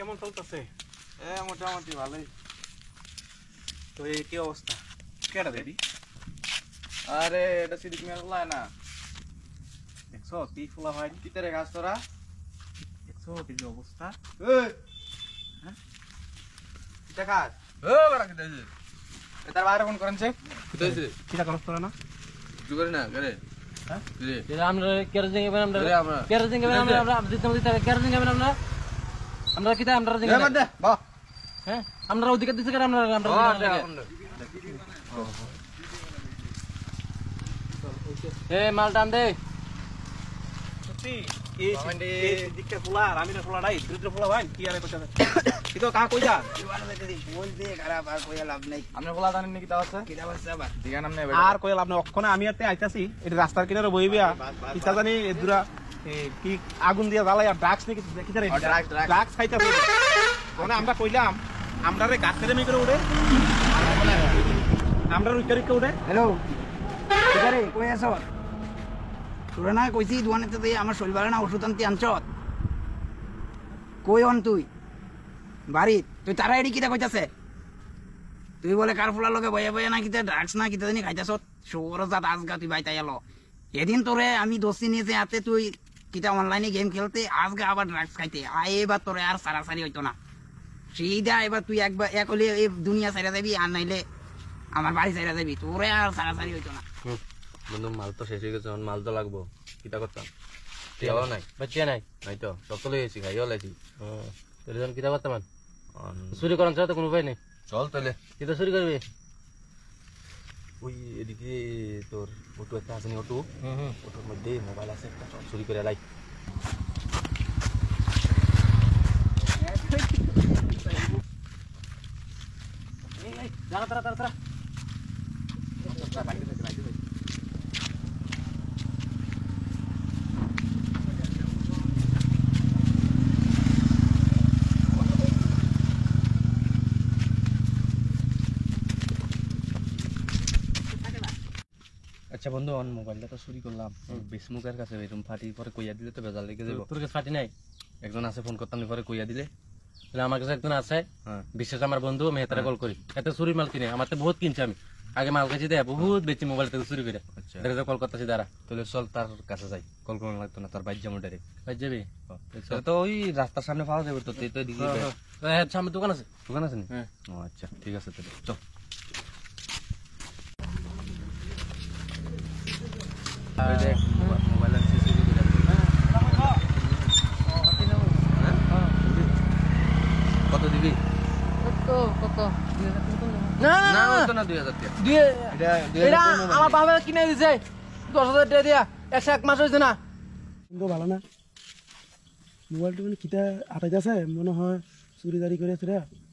কেমন চলতেছে? মোটামুটি ভালোই। তো এই কি অবস্থা? কেডা দেবি? আরে এটা সিরিজ মেলা না, দেখছো কি ফুলা হয় কিতারে গাছ তোরা? দেখছো কি যে অবস্থা? এই হ্যাঁ কিতা কাজ? বড় কিতা হইছে? এটার বাইরে ফোন করেন সে কিতা হইছে? কিটা করছ তোরা না? কিছু করে না করে। হ্যাঁ রে এটা আমরা কেরোসিন গেবেন আমরা রে আমরা কেরোসিন গেবেন আমরা দিতে কেরোসিন গেবেন আমরা কিতা আমরা এ বাদ দে বাহ। হ্যাঁ আমরা ওদিকে দিতে আমরা এ মাল টান দে সত্যি এই দিকটা ফুলা আর আমি না ফুলা নাই দুটো ফুলা ভাই কি আরে কইতা কি তো কা কইতা বল দে খারাপ আর কইয়া লাভ নাই। আপনি বলা জানেন নাকি তা আছে? কিটা আছে আবার দিগা নাম নাই আর কইলা আপনি অক্ষণে আমি আতে আইতাছি এটা রাস্তার কিনারে বইবিয়া কিতা জানি এদুরা কি আগুন দিয়া জ্বালাই আর ড্রাগস নাকি কি জানি ড্রাগস খাইতাছে মানে আমরা কইলাম আমরা রে গাছ থেকে করে উড়ে আমরা রুইকা উড়ে। হ্যালো কিদারে কই আছ? তোরা না কইছি দোকানেতে দিয়ে আমার শরীর না ওষুধ আনতে আনছ কই অন তুই বাড়িত? তুই তারা এডি কিতা কইতাছে? তুই বলে কার ফুলার লগে বয়ে বয়ে না কিতা ড্রাগস না কিতা জানি খাইতাছ সৌরজাত আজগা তুই বাইতাই এলো এদিন তোরে আমি দোষী নিয়েছে হাতে তুই কিতা অনলাইনে গেম খেলতে আজগা আবার ড্রাগস খাইতে এবার তোরে আর সারাসারি হইতো না সেইটা এবার তুই একবার এক হলে এই দুনিয়া সাইরা যাবি আর নাইলে আমার বাড়ি সাইরা যাবি তোরে আর সারাসারি হইতো না। বন্ধু মাল তো শেষ হয়ে গেছে, মাল তো লাগবো, কিটা করতাম? টিয়াও নাই, বাচ্চা নাই নাই তো সব তো লইছি, খাইও লাইছি। তোর যখন কিতা করতাম চুরি করার ছাড়া তো কোনো উপায় নেই। চল তাহলে কিতা চুরি করবি? ওই এদিকে তোর অটো একটা আছে নি, অটোর মধ্যে মোবাইল আছে একটা, চল চুরি করে লাই। দাঁড়া দাঁড়া দাঁড়া দাঁড়া আচ্ছা বন্ধু, মোবাইলটা তো চুরি করলাম, বিসমুখের কাছে এরকম ফাটি পরে কইয়া দিলে তো বেজাল লেগে যাবো। তোর কাছে ফাটি নাই? একজন আছে, ফোন করতাম পরে কইয়া দিলে। তাহলে আমার কাছে একজন আছে বিশেষ আমার বন্ধু, আমি হেতারে কল করি। এত চুরি মাল কিনে আমার তো বহুত কিনছি, আমি আগে মাল কাছে দেয় বহুত বেশি মোবাইল থেকে চুরি করে। আচ্ছা কল করতেছি দাঁড়া। তাহলে চল তার কাছে যাই, কল করা লাগতো না, তার বাইর যাবো ডাইরেক্ট। বাই যাবি তো ওই রাস্তার সামনে পাওয়া যাবে তো, তো এদিকে সামনে দোকান আছে। দোকান আছে নি? হ্যাঁ ও আচ্ছা ঠিক আছে তাহলে চল। মোবাইল কত দিবি? কত না তো না 2000 টাকা। আমার বাবা কিনে দিছে 10,000 টাকা দিয়া, 1 মাস হয়েছে না। কিন্তু ভালো না মোবাইলটা মানে কিতা আটাইতেছে মনে হয় চুরি দাঁড়ি করে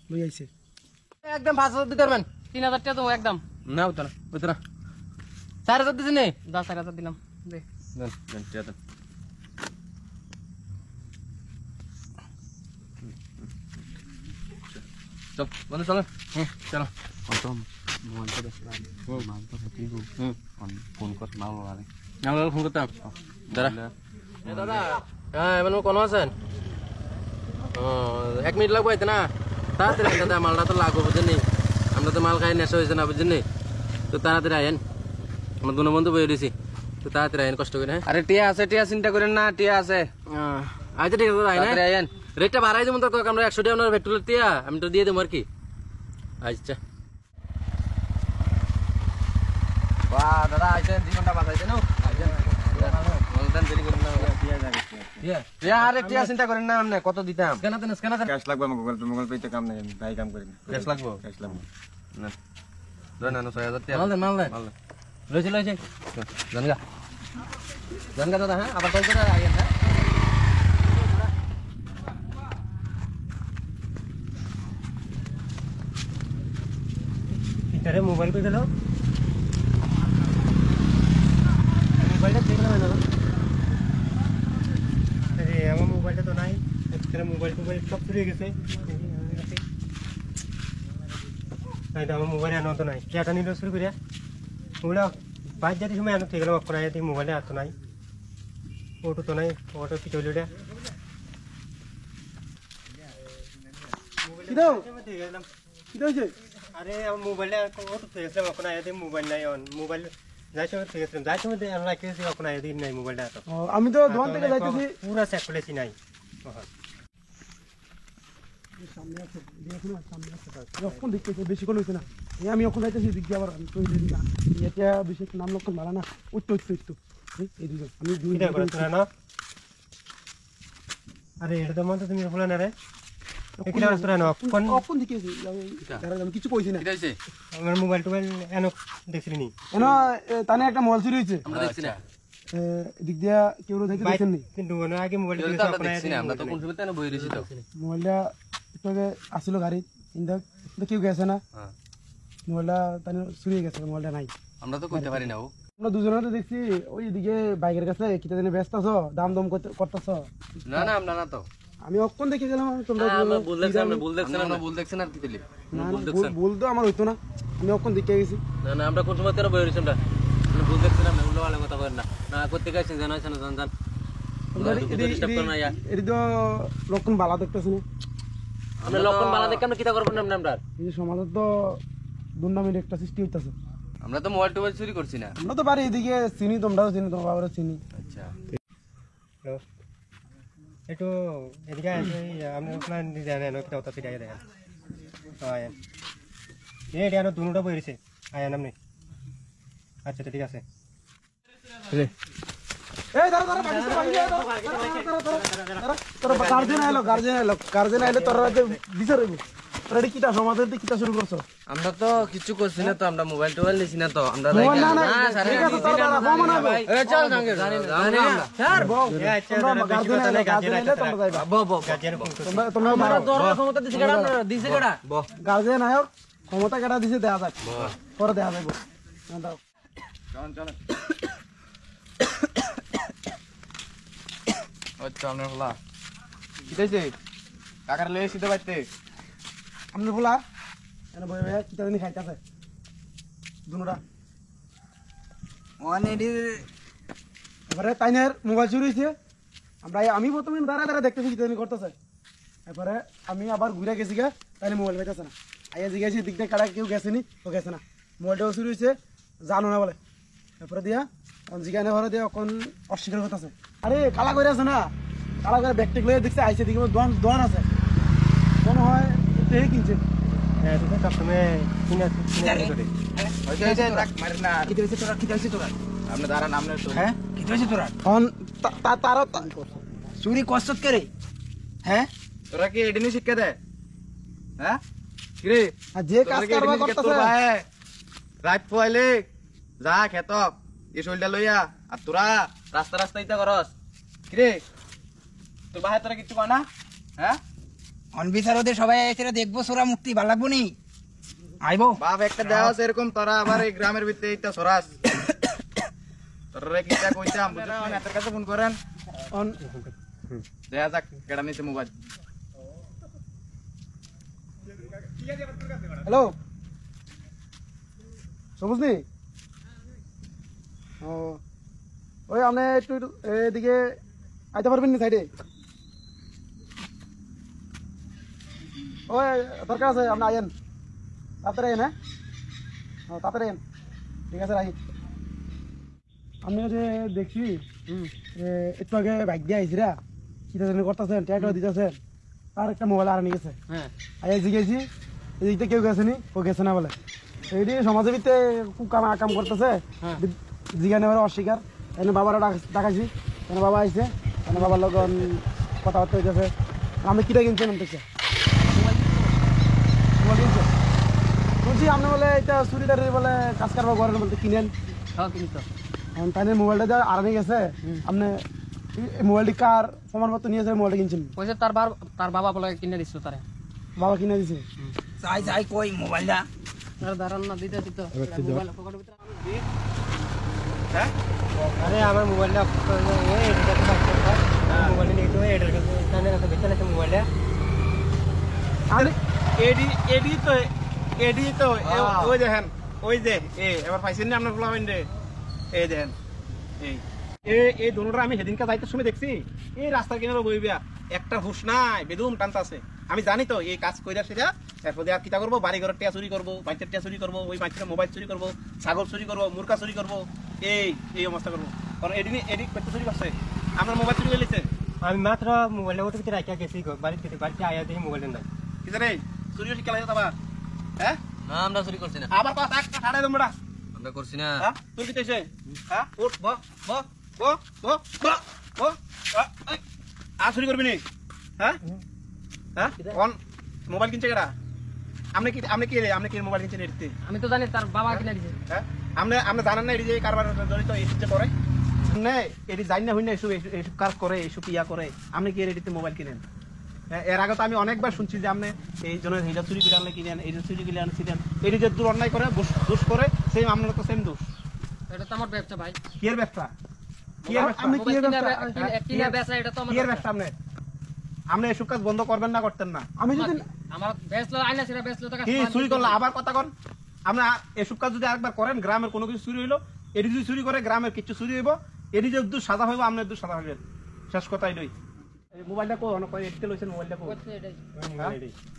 লই আইছে। একদম 5,000 দিতে পারবেন, 3,000 টাকা দেবো একদম। না হতো না, হতো না। 4,000 দিছি নে, 10,000 দিলাম দে। দেন দেন টাকা দেন। চল বন্ধু চলো। চলো মোবাইলটা দেখলাম, মাল তো হাতিব। ফোন কর, মাল লাগে আমরা ফোন করতাম। দাঁড়া দাদা, হ্যাঁ এবার কোনো আছেন? 1 মিনিট লাগবো না তাড়াতাড়ি দাদা, মালটা তো লাগবো বুঝেননি, আমরা তো মাল খাই নেশা হয়েছে না বুঝেননি, তো তাড়াতাড়ি আয়েন, আমার দুনো বন্ধু বয়ে দিছি, তো তাড়াতাড়ি আয়েন কষ্ট করে। হ্যাঁ আরে টিয়া আছে, টিয়া চিন্তা করেন না, টিয়া আছে। আচ্ছা ঠিক আছে আয়েন, তাড়াতাড়ি আয়েন। রেটটা বাড়াই দেবো তো, আমরা 100 টাকা আপনার পেট্রোলের টিয়া আমি তো দিয়ে দেবো আর কি। আচ্ছা বাহ দাদা আইছেন, জীবনটা বাঁচাইছেন। বলতেন দেরি করেন না, টিয়া আরে টিয়া চিন্তা করেন না, আপনি কত দিতাম? ক্যাশ লাগবে আমার গুগল পেতে কাম নাই, আমি ভাই কাম করি না। ক্যাশ লাগবো? ক্যাশ লাগবে না ধর না 6000 টাকা। মাল দেন লইছে জানগা দাদা। হ্যাঁ আবার কল করে আইয়েন। হ্যাঁ কিতারে মোবাইল কই গেল? মোবাইলটা দেখলাম না। আরে আমার মোবাইলটা তো নাই, কিতারে মোবাইল সব চুরি গেছে। আমার মোবাইল আনো তো নাই, কেটা নিল চুরি করিয়া ওগুলা বাইর যাতে সময় আনো ঠিক গেলাম, অক্ষণ আয় মোবাইলে আর তো নাই, অটো তো নাই, অটো কি চলিটা আরে আমার মোবাইলটা কত থেকে গেছিলাম এখন আয়াতে মোবাইল নাই মোবাইল যাই সময় থেকে গেছিলাম যাই সময় রাখতেছি এখন আয়াতে নাই মোবাইলটা তো আমি তো দোকান থেকে যাইতেছি পুরা চেক করেছি নাই যখন দেখতেছি বেশিক্ষণ হয়েছে না আমি এখন যাইতেছি দিক দিয়ে আবার এটা বেশি একটু নাম লক্ষণ ভালো না উঠতো এই দুজন আমি দুইটা করে না আরে এটা তো মনে তুমি বলে না রে এখানে আসরা না কখন দেখেছি আমি কিছু কইছি না আমার মোবাইল টোবাইল এনো দেখছিলি নি তানে একটা মোবাইল চুরি হয়েছে আমরা দেখছি না দিক দিয়া কেউ থেকে দেখেন নি কিন্তু আগে মোবাইল দেখছি না আমরা তো কোন সময় না বই রয়েছি তো মোবাইলটা একটু আগে আসছিল গাড়ি কিন্তু কেউ গেছে না মোবাইলটা তানে চুরি হয়ে গেছে মোবাইলটা নাই আমরা তো কইতে পারি না ও আমরা দুজনে তো দেখছি ওই দিকে বাইকের কাছে কিতা জানি ব্যস্ত আছো দাম করতেছ না না আমরা না তো আমি অক্ষণ দেখে গেলাম তোমরা আমরা ভুল দেখছি আমরা ভুল দেখছেন আর কি দিলি ভুল তো আমার হইতো না আমি অক্ষণ দেখে গেছি না না আমরা কোন সময় তেরা বই রয়েছি আমরা ভুল দেখছি না উল্টো ভালো কথা বলেন না না করতে গেছেন জানা আছে না জান এটি তো লক্ষণ বালা দেখতেছি না আমরা লক্ষণ বালা দেখে আমরা কিতা করবো না আমরা এই সমাজে তো দুর্নামের একটা সৃষ্টি হইতেছে আমরা তো মোবাইল টোবাইল চুরি করছি না আমরা তো পারি এদিকে চিনি তোমরাও চিনি তোমার বাবারও চিনি আচ্ছা একটু এদিকে আমি আপনার জানেন একটা কথা ফিরে দেখেন আয়ান এটা আরো দুটোটা বইছে আয়ান আপনি আচ্ছা ঠিক আছে এই দাঁড়া তোর গার্জেন আইলো তোর বিচার হইব তোর কিটা সমাজের কিটা শুরু করছো আমরা তো কিছু করছি না তো আমরা মোবাইল টোবাইল নিছি না তো আমরা ঠিক আছে তোর বাবা কম না চল জাঙ্গে স্যার গার্জেন আইলে তোমরা যাইবা তোমরা ক্ষমতা দিছে কেডা দিছে কেডা গার্জেন আয়ো ক্ষমতা কেডা দিছে দেয়া যাক পরে দেয়া যাইব দাও চল আচ্ছা আমরা হলা কি হইছে কাকার লয়ে সিধা বাইতে আপনি বলা এনে বই বই কিতা জানি খাইতাছে দুনোটা এবারে তাইনের মোবাইল চুরি হয়েছে আমি প্রথমে দাঁড়া দেখতেছি কিতা জানি করতেছে এরপরে আমি আবার ঘুরে গেছি গা তাইলে মোবাইল পাইতেছে না আইয়া জিজ্ঞাসি দিক দিয়ে কারা কেউ গেছেনি ও গেছে না মোবাইলটাও চুরি হয়েছে জানো না বলে এরপরে দিয়া জিজ্ঞাসা ঘরে দিয়ে এখন অস্বীকার করতেছে আরে কালা করে আছে না কালা করে ব্যাগ টেক লয়ে দেখছে আইসে দিকে দোয়ান আছে মনে হয় কিনছে চুরি কষ্ট করে হ্যাঁ তোরা কি এডিনি শিক্ষা দে হ্যাঁ কিরে যে কাজ করবা করতেছে রাত পোয়াইলে যা খেত এই শৈলটা লইয়া আর তোরা রাস্তা রাস্তা ইতা করস কিরে তোর বাহে তোরা কিছু কয় না হ্যাঁ অনবিচারদের সবাই এসে দেখবো সোরা মুক্তি ভালো লাগবো নি আইবো বাপ একটা দেওয়া এরকম তোরা আবার এই গ্রামের ভিতরে ইতা সরাস তোরা কিটা কইতাম বুঝছ না এটার কাছে ফোন করেন দেখা যাক কেডা নিছে মোবাইল হ্যালো সবুজ নি ও ওই আপনি একটু এদিকে আইতে পারবেন নি সাইডে ওই দরকার আছে আপনি আইন তাড়াতাড়ি আইন হ্যাঁ তাড়াতাড়ি আইন ঠিক আছে রাখি আমি যে দেখছি একটু আগে বাইক দিয়ে আইসিরা কিতা জানি করতেছেন ট্যাটো দিতেছেন আর একটা মোবাইল আর নিয়ে গেছে আইয়া জিজ্ঞেসি এদিকটা কেউ গেছে নি ও গেছে না বলে এইটি সমাজের ভিতরে খুব কাম করতেছে জিজ্ঞাসা নেওয়ার অস্বীকার এনে বাবারও ডাকাইছি এনে বাবা আইসে এনে বাবার লোক কথাবার্তা হইতেছে আমি কিটা কিনছি দেখছে বলছি আপনি বলে এটা চুরিদারি বলে কাজ কারবার করেন বলতে কিনেন তাই মোবাইলটা যা আড়ানি গেছে আপনি মোবাইলটি কার প্রমাণপত্র নিয়েছে মোবাইলটা কিনছেন কইছে তার বাবা বলে কিনে দিছিল তারে বাবা কিনে দিছে যাই কই মোবাইলটা দাঁড়ান না দিতেছি তো মোবাইল পকেটের ভিতরে হ্যাঁ আরে আমার মোবাইলটা মোবাইল নিয়ে তো এটার কাছে বেচালে মোবাইলটা আরে এডি তো ওই দেখেন ওই যে এবার পাইছেন না আপনার ফলাবেন রে এই দেখেন এই দোনোটা আমি সেদিনকে যাইতে সময় দেখছি এই রাস্তার কিনারে বইবিয়া একটা হুশ নাই বেদুম টানতাছে আমি জানি তো এই কাজ কইরা সেটা এরপর আর কিতা করবো, বাড়ি ঘরের টিয়া চুরি করবো, বাইকের টিয়া চুরি করবো, ওই বাইকের মোবাইল চুরি করবো, ছাগল চুরি করবো, মুরগা চুরি করবো, এই অবস্থা করবো। কারণ এদিক করতে চুরি করছে, আপনার মোবাইল চুরি হয়ে গেছে। আমি মাত্র মোবাইলটা ওটা ভিতরে রাখিয়া গেছি বাড়িতে আয়া দেখি মোবাইলটা নাই। কি জানে চুরি হচ্ছে খেলা যেত আবার, হ্যাঁ না আমরা চুরি করছি না, আবার কথা একটা ঠাড়াই দেবো বেটা। আমরা করছি না। হ্যাঁ তোর কি চাইছে? হ্যাঁ উঠ ব ব ব ব ব ব আর চুরি করবি নি? হ্যাঁ হ্যাঁ কোন মোবাইল কিনছে কেডা? আপনি কি মোবাইল কিনছেন এদিকে? আমি তো জানি তার বাবা কিনে দিছে। হ্যাঁ আপনি জানেন না এটি যে কারবার জড়িত এই যে করে না, এটি জানি না হই না এইসব কাজ করে, এইসব ইয়া করে, আপনি কি এটিতে মোবাইল কিনেন? এর আগে তো আমি অনেকবার শুনছি যে আপনি এই জন্য এইটা চুরি করে আনলে কিনেন, এইটা চুরি করে আনছিলেন, এটি যে দূর অন্যায় করে দোষ করে, সেম আপনার তো সেম দোষ। এটা তো আমার ব্যবসা ভাই। কি এর ব্যবসা? কি এর ব্যবসা? আমি কি এর ব্যবসা? কিনা বেচা এটা তো আমার কি এর ব্যবসা? আপনি এসব কাজ বন্ধ করবেন না, করতেন না? আমি যদি আমার বেচলো আইনা সেটা বেচলো তো কি চুরি করলে আবার কথা কন? আপনি এসব কাজ যদি আরেকবার করেন, গ্রামের কোনো কিছু চুরি হইলো, এটি যদি চুরি করে গ্রামের কিছু চুরি হইব, এটি যে দূর সাদা হইব, আপনার দূর সাদা হইবেন। শেষ কথাই লই মোবাইলটা এদিকে লইছেন, মোবাইলটা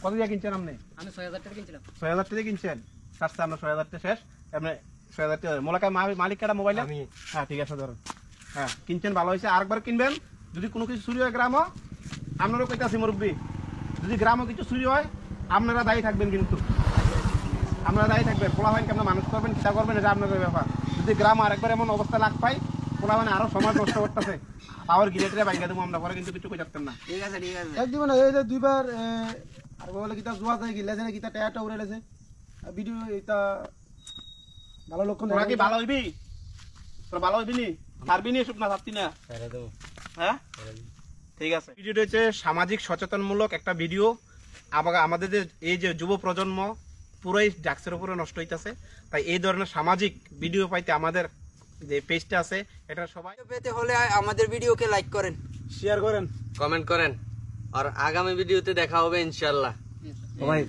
কত দিয়ে কিনছেন আপনি? আমি 6000 টাকা কিনছিলাম। 6000 টাকা কিনছেন? সাতটা আমরা 6000 টাকা শেষ, আপনি 6000 টাকা মোলাকায় মালিক কাটা মোবাইলে? হ্যাঁ ঠিক আছে ধরুন, হ্যাঁ কিনছেন ভালো হয়েছে, আরেকবার কিনবেন। যদি কোনো কিছু চুরি হয় গ্রামও, আপনারও কইতে আছি মুরব্বী, যদি গ্রামও কিছু চুরি হয় আপনারা দায়ী থাকবেন, কিন্তু আপনারা দায়ী থাকবেন। পোলা হয় কেমন মানুষ করবেন, কিতা করবেন, এটা আপনাদের ব্যাপার। যদি গ্রাম আরেকবার এমন অবস্থা লাগ পাই, পোলা মানে আরো সমাজ নষ্ট করতেছে, পাওয়ার গিরেটে বাইকা দেবো আমরা, পরে কিন্তু কিছু কই থাকতেন না। ঠিক আছে ঠিক আছে। এক দিব না, এই যে দুইবার আর বলে কিতা জুয়া যায় গিলাছে না, কিতা টায়ারটা উড়ে গেছে ভিডিও, এটা ভালো লক্ষণ তোরা কি ভালো হইবি? তোরা ভালো হইবি নি? পারবি নি এসব না, পারতি না? হ্যাঁ ঠিক আছে। ভিডিওটা হচ্ছে সামাজিক সচেতনমূলক একটা ভিডিও। আমাদের যে এই যে যুব প্রজন্ম পুরোই ড্রাগসের উপরে নষ্ট হইতেছে, তাই এই ধরনের সামাজিক ভিডিও পাইতে আমাদের যে পেজটা আছে এটা সবাই পেতে হলে আমাদের ভিডিওকে লাইক করেন, শেয়ার করেন, কমেন্ট করেন, আর আগামী ভিডিওতে দেখা হবে ইনশাআল্লাহ। ভাই